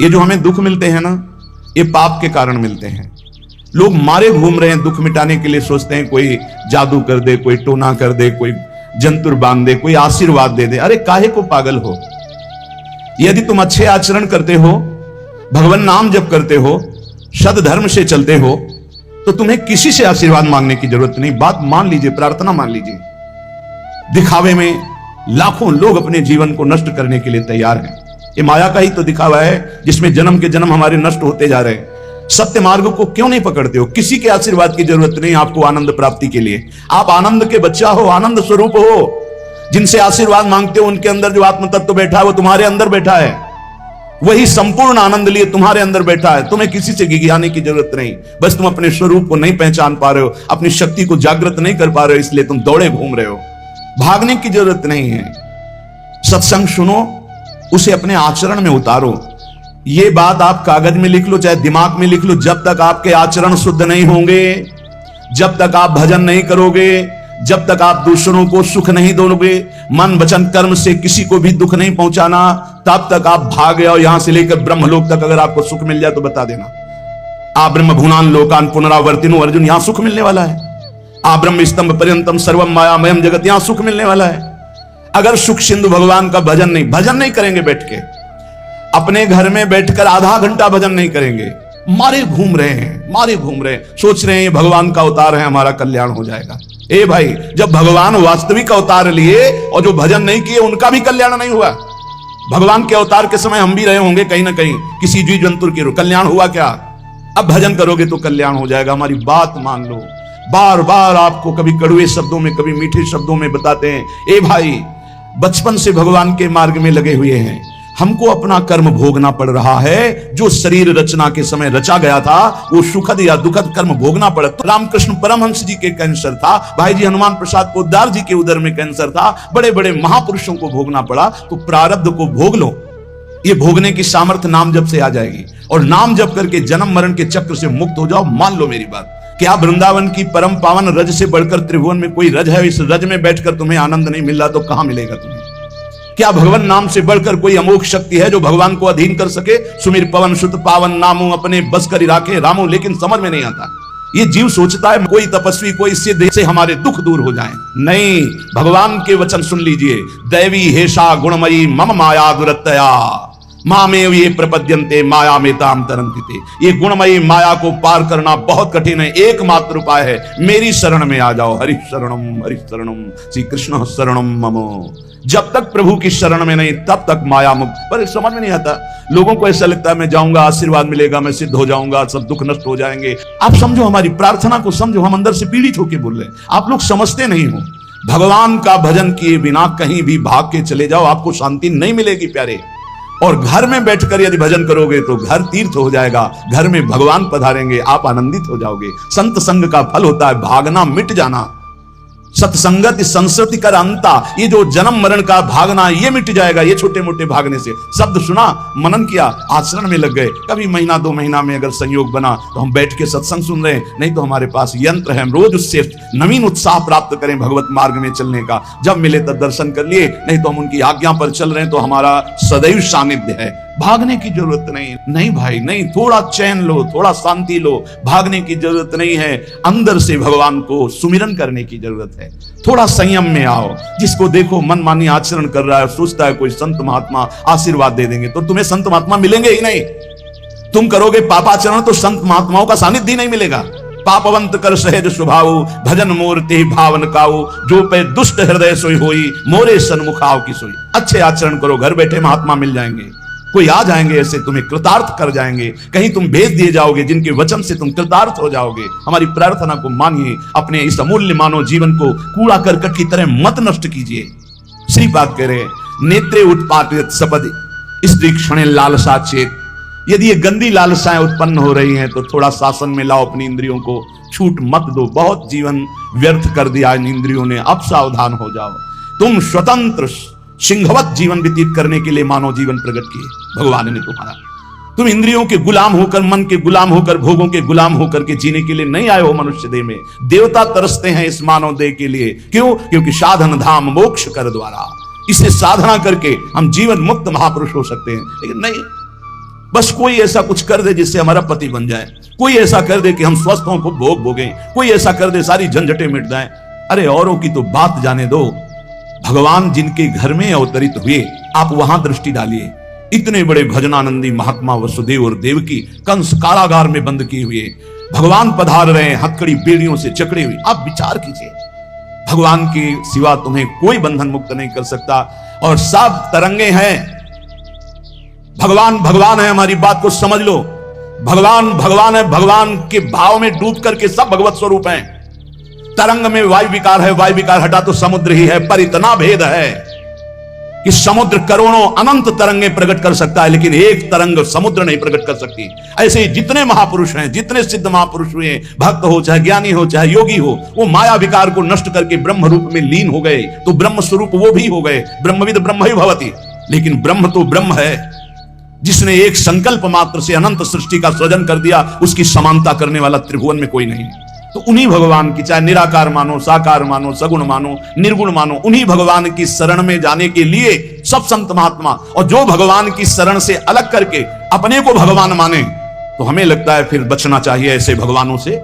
ये जो हमें दुख मिलते हैं ना, ये पाप के कारण मिलते हैं। लोग मारे घूम रहे हैं दुख मिटाने के लिए, सोचते हैं कोई जादू कर दे, कोई टोना कर दे, कोई जंतुर बांध दे, कोई आशीर्वाद दे दे। अरे काहे को पागल हो? यदि तुम अच्छे आचरण करते हो, भगवान नाम जप करते हो, सदधर्म से चलते हो, तो तुम्हें किसी से आशीर्वाद मांगने की जरूरत नहीं। बात मान लीजिए, प्रार्थना मान लीजिए। दिखावे में लाखों लोग अपने जीवन को नष्ट करने के लिए तैयार हैं। ये माया का ही तो दिखावा है, जिसमें जन्म के जन्म हमारे नष्ट होते जा रहे हैं। सत्य मार्ग को क्यों नहीं पकड़ते हो? किसी के आशीर्वाद की जरूरत नहीं आपको आनंद प्राप्ति के लिए। आप आनंद के बच्चा हो, आनंद स्वरूप हो। जिनसे आशीर्वाद मांगते हो उनके अंदर जो आत्म तत्व बैठा है वो तुम्हारे अंदर बैठा है। वही संपूर्ण आनंद लिए तुम्हारे अंदर बैठा है। तुम्हें किसी से गिगियाने की जरूरत नहीं। बस तुम अपने स्वरूप को नहीं पहचान पा रहे हो, अपनी शक्ति को जागृत नहीं कर पा रहे हो, इसलिए तुम दौड़े घूम रहे हो। भागने की जरूरत नहीं है। सत्संग सुनो, उसे अपने आचरण में उतारो। ये बात आप कागज में लिख लो, चाहे दिमाग में लिख लो। जब तक आपके आचरण शुद्ध नहीं होंगे, जब तक आप भजन नहीं करोगे, जब तक आप दूसरों को सुख नहीं दोगे, मन वचन कर्म से किसी को भी दुख नहीं पहुंचाना, तब तक आप भागे। और यहां से लेकर ब्रह्मलोक तक अगर आपको सुख मिल जाए तो बता देना। आ ब्रह्म भुनान लोकान पुनरावर्तिनो अर्जुन, यहां सुख मिलने वाला है। आ ब्रह्म स्तंभ पर्यंतम सर्वम मायामयम जगत, यहां सुख मिलने वाला है। अगर सुख सिंधु भगवान का भजन नहीं करेंगे, बैठ के अपने घर में बैठकर आधा घंटा भजन नहीं करेंगे, मारे घूम रहे हैं, सोच रहे हैं ये भगवान का अवतार है, हमारा कल्याण हो जाएगा। ए भाई, जब भगवान वास्तविक अवतार लिए और जो भजन नहीं किए उनका भी कल्याण नहीं हुआ। भगवान के अवतार के समय हम भी रहे होंगे कहीं ना कहीं, किसी जीव जंतु के कल्याण हुआ क्या? अब भजन करोगे तो कल्याण हो जाएगा। हमारी बात मान लो। बार बार आपको कभी कड़वे शब्दों में, कभी मीठे शब्दों में बताते हैं, ए भाई, बचपन से भगवान के मार्ग में लगे हुए हैं, हमको अपना कर्म भोगना पड़ रहा है। जो शरीर रचना के समय रचा गया था, वो सुखद या दुखद कर्म भोगना पड़ा। तो रामकृष्ण परमहंस जी के कैंसर था, भाई जी हनुमान प्रसाद पोद्दार जी के उदर में कैंसर था, बड़े बड़े महापुरुषों को भोगना पड़ा। तो प्रारब्ध को भोग लो। ये भोगने की सामर्थ्य नाम जप से आ जाएगी, और नाम जप करके जन्म मरण के चक्र से मुक्त हो जाओ। मान लो मेरी बात। क्या वृंदावन की परम पावन रज से बढ़कर त्रिभुवन में कोई रज है? इस रज में बैठकर तुम्हें आनंद नहीं मिल रहा तो कहां मिलेगा तुम्हें? क्या भगवान नाम से बढ़कर कोई अमोघ शक्ति है जो भगवान को अधीन कर सके? सुमिर पवन सुत पावन नामो अपने बस कर राखे रामो, लेकिन समझ में नहीं आता। ये जीव सोचता है कोई तपस्वी, कोई सिद्ध से हमारे दुख दूर हो जाएं। नहीं, भगवान के वचन सुन लीजिए। दैवी हेषा गुणमयी मम माया दुरत्तया मामेव ये प्रपद्यन्ते माया में ताम तरंतिते। ये गुणमयी माया को पार करना बहुत कठिन है। एकमात्र उपाय है, मेरी शरण में आ जाओ। हरि शरणम श्री कृष्ण शरणम मम। जब तक प्रभु की शरण में नहीं, तब तक माया मुक्त। पर समझ में नहीं आता। लोगों को ऐसा लगता है मैं जाऊंगा, आशीर्वाद मिलेगा, मैं सिद्ध हो जाऊंगा, सब दुख नष्ट हो जाएंगे। आप समझो, हमारी प्रार्थना को समझो। हम अंदर से पीड़ित होकर बोल रहे हैं, आप लोग समझते नहीं हो। भगवान का भजन किए बिना कहीं भी भाग के चले जाओ, आपको शांति नहीं मिलेगी प्यारे। और घर में बैठकर यदि भजन करोगे तो घर तीर्थ हो जाएगा। घर में भगवान पधारेंगे, आप आनंदित हो जाओगे। संत संग का फल होता है भागना, मिट जाना। सत्संगत संस्कृति कर अंता, ये जो जन्म मरण का भागना, ये मिट जाएगा। ये छोटे मोटे भागने से, शब्द सुना, मनन किया, आचरण में लग गए। कभी महीना 2 महीना में अगर संयोग बना तो हम बैठ के सत्संग सुन रहे हैं, नहीं तो हमारे पास यंत्र है, हम रोज उससे नवीन उत्साह प्राप्त करें भगवत मार्ग में चलने का। जब मिले तब दर्शन कर लिए, नहीं तो हम उनकी आज्ञा पर चल रहे हैं, तो हमारा सदैव सानिध्य है। भागने की जरूरत नहीं भाई, नहीं। थोड़ा चैन लो, थोड़ा शांति लो। भागने की जरूरत नहीं है। अंदर से भगवान को सुमिरन करने की जरूरत है। थोड़ा संयम में आओ। जिसको देखो मनमानी आचरण कर रहा है, सोचता है कोई संत महात्मा आशीर्वाद दे देंगे, तो तुम्हें संत महात्मा मिलेंगे ही नहीं। तुम करोगे पापाचरण तो संत महात्माओं का सानिध्य ही नहीं मिलेगा। पापवंत कर सहज स्वभाव, भजन मूर्ति भावन काऊ, जो पे दुष्ट हृदय सोई होई, मोरे सन्मुखाव की सोई। अच्छे आचरण करो, घर बैठे महात्मा मिल जाएंगे। कोई आ जाएंगे ऐसे, तुम्हें कृतार्थ कर जाएंगे। कहीं तुम भेज दिए जाओगे जिनके वचन से तुम कृतार्थ हो जाओगे। हमारी प्रार्थना को मानिए। अपने इस अमूल्य मानव जीवन को कूड़ा करकट की तरह मत नष्ट कीजिए। श्रीपाद कह रहे, नेत्रे उत्पादित सपद स्त्री क्षणे लालसा चेत। यदि ये गंदी लालसाएं उत्पन्न हो रही हैं तो थोड़ा शासन में लाओ अपनी इंद्रियों को, छूट मत दो। बहुत जीवन व्यर्थ कर दिया इन इंद्रियों ने, अब सावधान हो जाओ। तुम स्वतंत्र सिंहवत जीवन व्यतीत करने के लिए मानव जीवन प्रकट किए भगवान ने तुम्हारा। तुम इंद्रियों के गुलाम होकर, मन के गुलाम होकर, भोगों के गुलाम होकर के जीने के लिए नहीं आए हो मनुष्य देह में। देवता तरसते हैं इस मानव देह के लिए। क्यों? क्योंकि साधन धाम मोक्ष कर द्वारा, इसे साधना करके हम जीवन मुक्त महापुरुष हो सकते हैं। लेकिन नहीं, बस कोई ऐसा कुछ कर दे जिससे हमारा पति बन जाए, कोई ऐसा कर दे कि हम स्वस्थ हों, खूब भोग भोगें, कोई ऐसा कर दे सारी झंझटें मिट जाएं। अरे औरों की तो बात जाने दो, भगवान जिनके घर में अवतरित हुए आप वहां दृष्टि डालिए। इतने बड़े भजनानंदी महात्मा वसुदेव और देवकी कंस कारागार में बंद किए हुए, भगवान पधार रहे हैं हथकड़ी बेड़ियों से जकड़े हुए। आप विचार कीजिए, भगवान के सिवा तुम्हें कोई बंधन मुक्त नहीं कर सकता, और सब तरंगे हैं। भगवान भगवान है, हमारी बात को समझ लो। भगवान भगवान है, भगवान के भाव में डूब करके सब भगवत स्वरूप हैं। तरंग में वायु विकार है, वायु विकार हटा तो समुद्र ही है, पर इतना भेद है कि समुद्र करोड़ों अनंत तरंगे प्रकट कर सकता है, लेकिन एक तरंग समुद्र नहीं प्रकट कर सकती। ऐसे ही जितने महापुरुष हैं, जितने सिद्ध महापुरुष हुए, भक्त हो चाहे ज्ञानी हो चाहे योगी हो, वो माया विकार को नष्ट करके ब्रह्म रूप में लीन हो गए, तो ब्रह्म स्वरूप वो भी हो गए। ब्रह्मविद ब्रह्म ही भवति। लेकिन ब्रह्म तो ब्रह्म है, जिसने एक संकल्प मात्र से अनंत सृष्टि का सृजन कर दिया, उसकी समानता करने वाला त्रिभुवन में कोई नहीं। तो उन्हीं भगवान की, चाहे निराकार मानो, साकार मानो, सगुण मानो, निर्गुण मानो, उन्हीं भगवान की शरण में जाने के लिए सब संत महात्मा, और जो भगवान की शरण से अलग करके अपने को भगवान माने, तो हमें लगता है फिर बचना चाहिए ऐसे भगवानों से,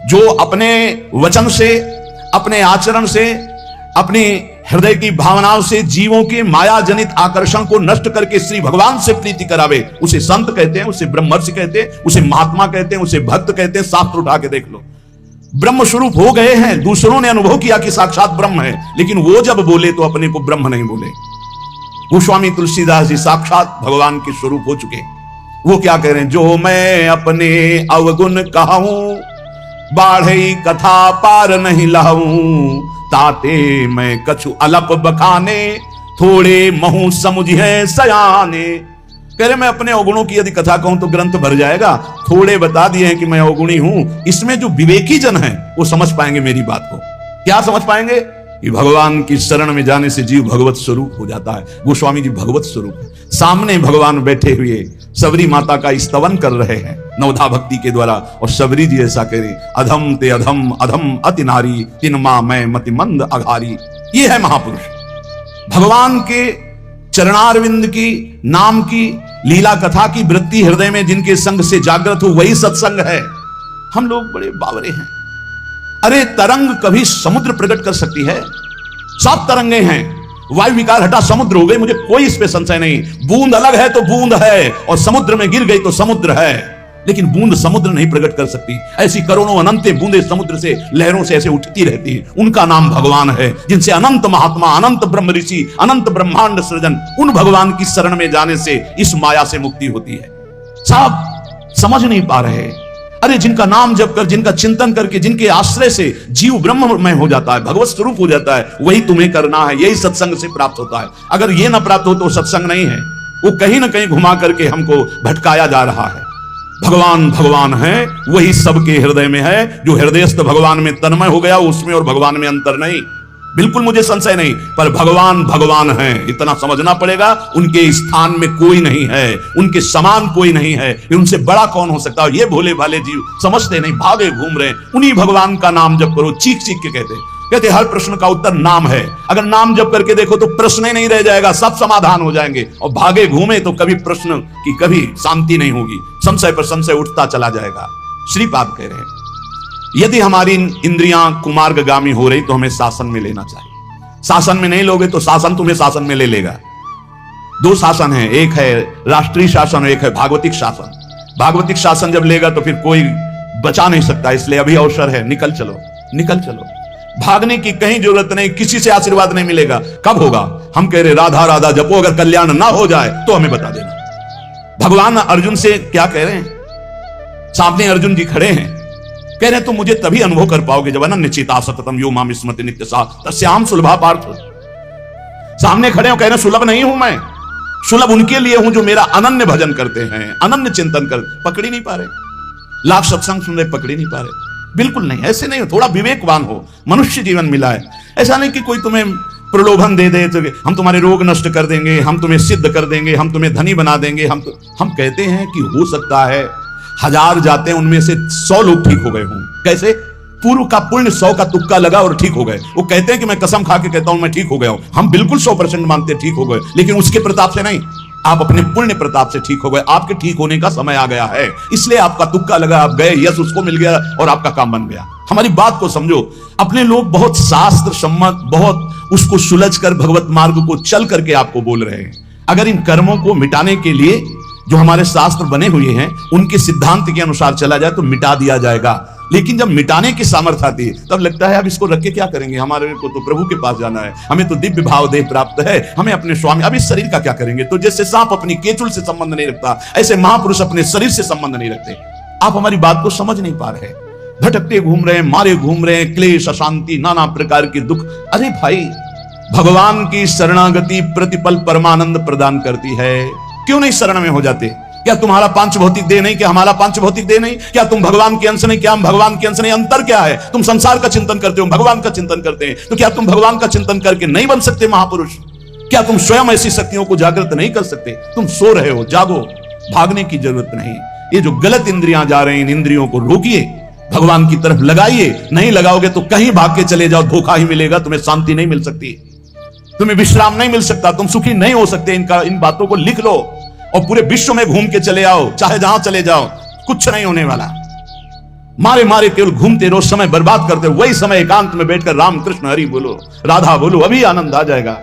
जो अपने वचन से, अपने आचरण से, अपनी हृदय की भावनाओं से जीवों के माया जनित आकर्षण को नष्ट करके श्री भगवान से प्रीति करावे। उसे संत कहते हैं, उसे ब्रह्मर्षि कहते हैं, उसे महात्मा कहते हैं, उसे भक्त कहते हैं। शास्त्र उठा के देख लो, ब्रह्म स्वरूप हो गए हैं, दूसरों ने अनुभव किया कि साक्षात ब्रह्म है, लेकिन वो जब बोले तो अपने को ब्रह्म नहीं बोले। वो स्वामी तुलसीदास जी साक्षात भगवान के स्वरूप हो चुके। वो क्या कह रहे हैं, जो मैं अपने अवगुण कहूं, बाढ़ई कथा पार नहीं लाऊं, ताते मैं कछु अलप बखाने, थोड़े महू समुझे सयाने। कह रहे मैं अपने अवगुणों की यदि कथा कहूं तो ग्रंथ भर जाएगा, थोड़े बता दिए हैं कि मैं अवगुणी हूं। इसमें जो विवेकी जन हैं वो समझ पाएंगे मेरी बात को। क्या समझ पाएंगे? कि भगवान की शरण में जाने से जीव भगवत स्वरूप हो जाता है। गोस्वामी जी भगवत स्वरूप है, सामने भगवान बैठे हुए सबरी माता का स्तवन कर रहे हैं नवधा भक्ति के द्वारा, और सबरी जी ऐसा कह रहे, अधम ते अधम अधम अति नारी, तिन मां मैं मति मंद अघारी। ये है महापुरुष। भगवान के चरणारविंद की, नाम की, लीला कथा की वृत्ति हृदय में जिनके संग से जागृत हो, वही सत्संग है। हम लोग बड़े बावरे हैं। अरे तरंग कभी समुद्र प्रकट कर सकती है? सब तरंगे हैं, वायु विकार हटा समुद्र हो गए, मुझे कोई इस पे संशय नहीं। बूंद अलग है तो बूंद है, और समुद्र में गिर गई तो समुद्र है, लेकिन बूंद समुद्र नहीं प्रकट कर सकती। ऐसी करोड़ों अनंत बूंदे समुद्र से, लहरों से ऐसे उठती रहती है। उनका नाम भगवान है, जिनसे अनंत महात्मा, अनंत ब्रह्म ऋषि, अनंत ब्रह्मांड सृजन, उन भगवान की शरण में जाने से इस माया से मुक्ति होती है। सब समझ नहीं पा रहे। अरे जिनका नाम जप कर, जिनका चिंतन करके, जिनके आश्रय से जीव ब्रह्ममय हो जाता है, भगवत स्वरूप हो जाता है, वही तुम्हें करना है। यही सत्संग से प्राप्त होता है। अगर ये ना प्राप्त हो तो सत्संग नहीं है, वो कहीं ना कहीं घुमा करके हमको भटकाया जा रहा है। भगवान भगवान है, वही सबके हृदय में है। जो हृदयस्थ भगवान में तन्मय हो गया, उसमें और भगवान में अंतर नहीं, बिल्कुल मुझे संशय नहीं। पर भगवान भगवान है, इतना समझना पड़ेगा। उनके स्थान में कोई नहीं है, उनके समान कोई नहीं है, उनसे बड़ा कौन हो सकता है? ये भोले भाले जीव समझते नहीं, भागे घूम रहे। उन्हीं भगवान का नाम जप करो, चीख चीख के कहते हर प्रश्न का उत्तर नाम है। अगर नाम जप करके देखो तो प्रश्न ही नहीं रह जाएगा, सब समाधान हो जाएंगे। और भागे घूमे तो कभी प्रश्न की कभी शांति नहीं होगी, संशय पर संशय उठता चला जाएगा। श्रीपाद कह रहे हैं, यदि हमारी इंद्रियां कुमार्गगामी हो रही तो हमें शासन में लेना चाहिए। शासन में नहीं लोगे तो शासन तुम्हें शासन में ले लेगा। दो शासन है, एक है राष्ट्रीय शासन और एक है भागवतिक शासन। भागवतिक शासन जब लेगा तो फिर कोई बचा नहीं सकता, इसलिए अभी अवसर है, निकल चलो, निकल चलो। भागने की कहीं जरूरत नहीं, किसी से आशीर्वाद नहीं मिलेगा। कब होगा? हम कह रहे राधा राधा जपो, अगर कल्याण ना हो जाए तो हमें बता देना। भगवान अर्जुन से क्या कह रहे हैं? सामने अर्जुन जी खड़े हैं, कह रहे तो मुझे तभी अनुभव कर पाओगे जब अनन्य चेता सततम यो माम स्मृति नित्य सा तस्याम सुलभा पार्थ। सामने खड़े हो, कह रहे सुलभ नहीं हूं मैं, सुलभ उनके लिए हूं जो मेरा अनन्य भजन करते हैं, अनन्य चिंतन कर। पकड़ ही नहीं पा रहे, लाख सत्संग सुन रहे, पकड़ ही नहीं पा रहे। बिल्कुल नहीं, ऐसे नहीं हो। थोड़ा विवेकवान हो, मनुष्य जीवन मिला है। ऐसा नहीं कि कोई तुम्हें प्रलोभन दे दे तो हम तुम्हारे रोग नष्ट कर देंगे, हम तुम्हें सिद्ध कर देंगे, हम तुम्हें धनी बना देंगे। हम कहते हैं कि हो सकता है 1000 जाते हैं, उनमें से 100 लोग ठीक हो गए हों। कैसे? पूर्व का पुण्य 100 का तुक्का लगा और ठीक हो गए। वो कहते हैं कि मैं कसम खा के कहता हूं मैं ठीक हो गया हूं। हम बिल्कुल 100% मानते ठीक हो गए, लेकिन उसके प्रताप से नहीं। आप अपने पुण्य प्रताप से ठीक हो गए, आपके ठीक होने का समय आ गया है, इसलिए आपका तुक्का लगा, आप गए, यश उसको मिल गया और आपका काम बन गया। हमारी बात को समझो। अपने लोग बहुत शास्त्र सम्मत, बहुत उसको सुलझ कर भगवत मार्ग को चल करके आपको बोल रहे हैं। अगर इन कर्मों को मिटाने के लिए जो हमारे शास्त्र बने हुए हैं उनके सिद्धांत के अनुसार चला जाए तो मिटा दिया जाएगा, लेकिन जब मिटाने की सामर्थ्य आती है तब लगता है अब इसको रख के क्या करेंगे, हमारे को तो प्रभु के पास जाना है, हमें तो दिव्य भाव देह प्राप्त है, हमें अपने स्वामी, अब इस शरीर का क्या करेंगे। तो जैसे सांप अपनी केचुल से संबंध नहीं रखता, ऐसे महापुरुष अपने शरीर से संबंध नहीं रखते। आप हमारी बात को समझ नहीं पा रहे, भटकते घूम रहे हैं, मारे घूम रहे हैं, क्लेश, अशांति, नाना प्रकार के दुख। अरे भाई, भगवान की शरणागति प्रतिपल परमानंद प्रदान करती है, क्यों नहीं शरण में हो जाते। क्या तुम्हारा पांच भौतिक देह नहीं, क्या हमारा पांच भौतिक देह नहीं, क्या तुम भगवान के अंश नहीं, क्या हम भगवान के अंश नहीं। अंतर क्या है, तुम संसार का चिंतन करते हो, भगवान का चिंतन करते हैं, तो क्या तुम भगवान का चिंतन करके नहीं बन सकते महापुरुष। क्या तुम स्वयं ऐसी शक्तियों को जागृत नहीं कर सकते। तुम सो रहे हो, जागो, भागने की जरूरत नहीं। ये जो गलत इंद्रियां जा रहे हैं, इन इंद्रियों को रोकिए, भगवान की तरफ लगाइए। नहीं लगाओगे तो कहीं भाग के चले जाओ, धोखा ही मिलेगा, तुम्हें शांति नहीं मिल सकती, तुम्हें विश्राम नहीं मिल सकता, तुम सुखी नहीं हो सकते। इन बातों को लिख लो और पूरे विश्व में घूम के चले आओ, चाहे जहां चले जाओ, कुछ नहीं होने वाला। मारे मारे केवल घूमते रहो, समय बर्बाद करते हो। वही समय एकांत में बैठकर राम कृष्ण हरि बोलो, राधा बोलो, अभी आनंद आ जाएगा।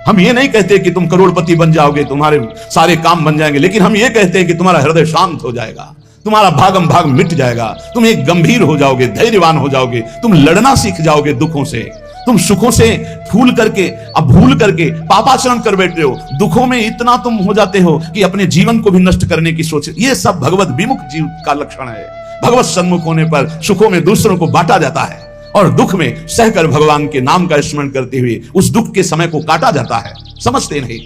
हम ये नहीं कहते कि तुम करोड़पति बन जाओगे, तुम्हारे सारे काम बन जाएंगे, लेकिन हम ये कहते हैं कि तुम्हारा हृदय शांत हो जाएगा, तुम्हारा भागम भाग मिट जाएगा, तुम एक गंभीर हो जाओगे, धैर्यवान हो जाओगे, तुम लड़ना सीख जाओगे दुखों से। तुम सुखों से भूल करके पापाचरण कर बैठे हो, दुखों में इतना तुम हो जाते हो कि अपने जीवन को भी नष्ट करने की सोच। ये सब भगवत विमुख जीव का लक्षण है। भगवत सन्मुख होने पर सुखों में दूसरों को बांटा जाता है और दुख में सहकर भगवान के नाम का स्मरण करते हुए उस दुख के समय को काटा जाता है। समझते नहीं।